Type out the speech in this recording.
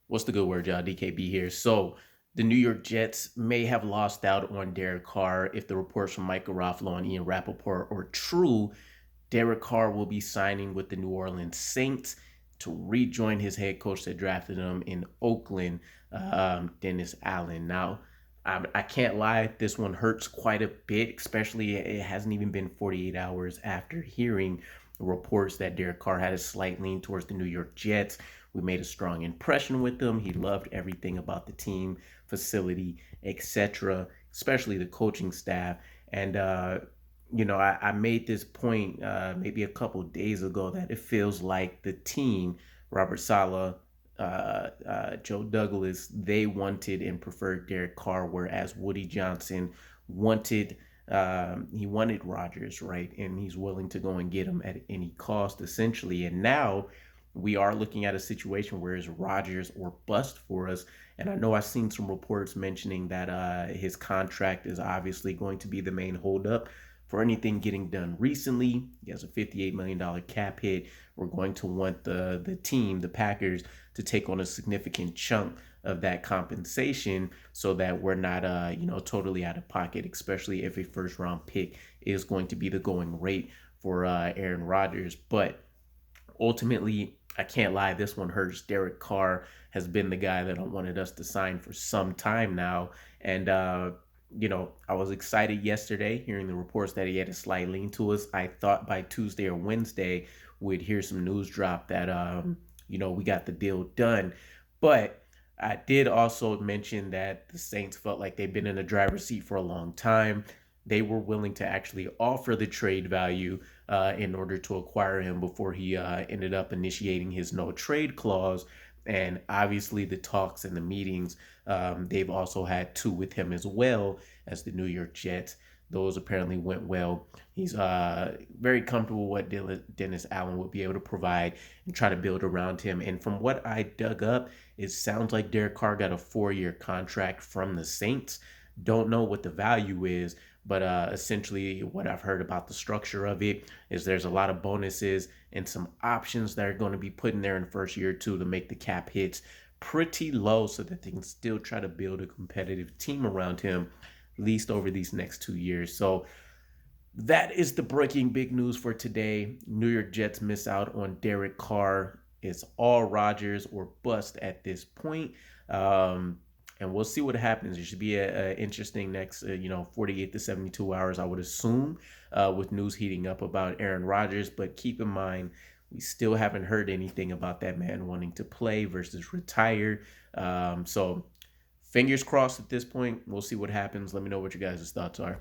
What's the good word, y'all? DKB here. So the New York Jets may have lost out on Derek Carr if the reports from Mike Garofalo and Ian Rappaport are true. Derek Carr will be signing with the New Orleans Saints to rejoin his head coach that drafted him in Oakland, Dennis Allen. Now, I can't lie, this one hurts quite a bit, especially it hasn't even been 48 hours after hearing reports that Derek Carr had a slight lean towards the New York Jets. We made a strong impression with him. He loved everything about the team, facility, etc., especially the coaching staff. And I made this point maybe a couple days ago that it feels like the team, Robert Saleh, Joe Douglas, they wanted and preferred Derek Carr, whereas Woody Johnson wanted he wanted Rodgers, right? And he's willing to go and get him at any cost, essentially. And now we are looking at a situation where it's Rodgers or bust for us. And I know I've seen some reports mentioning that his contract is obviously going to be the main holdup for anything getting done recently. He has a $58 million cap hit. We're going to want the team, the Packers, to take on a significant chunk of that compensation so that we're not totally out of pocket, especially if a first round pick is going to be the going rate for Aaron Rodgers. But ultimately, I can't lie, this one hurts. Derek Carr has been the guy that I wanted us to sign for some time now. And, I was excited yesterday hearing the reports that he had a slight lean to us. I thought by Tuesday or Wednesday we'd hear some news drop that, we got the deal done. But I did also mention that the Saints felt like they've been in the driver's seat for a long time. They were willing to actually offer the trade value in order to acquire him before he ended up initiating his no trade clause. And obviously, the talks and the meetings, they've also had two with him as well as the New York Jets. Those apparently went well. He's very comfortable with what Dennis Allen would be able to provide and try to build around him. And from what I dug up, it sounds like Derek Carr got a 4-year contract from the Saints. Don't know what the value is, but essentially what I've heard about the structure of it is there's a lot of bonuses and some options that are going to be put in there in the first year or two to make the cap hits pretty low so that they can still try to build a competitive team around him, at least over these next 2 years. So that is the breaking big news for today. New York Jets miss out on Derek Carr. It's all Rodgers or bust at this point. And we'll see what happens. It should be a interesting next, 48 to 72 hours, I would assume, with news heating up about Aaron Rodgers. But keep in mind, we still haven't heard anything about that man wanting to play versus retire. So fingers crossed at this point. We'll see what happens. Let me know what your guys' thoughts are.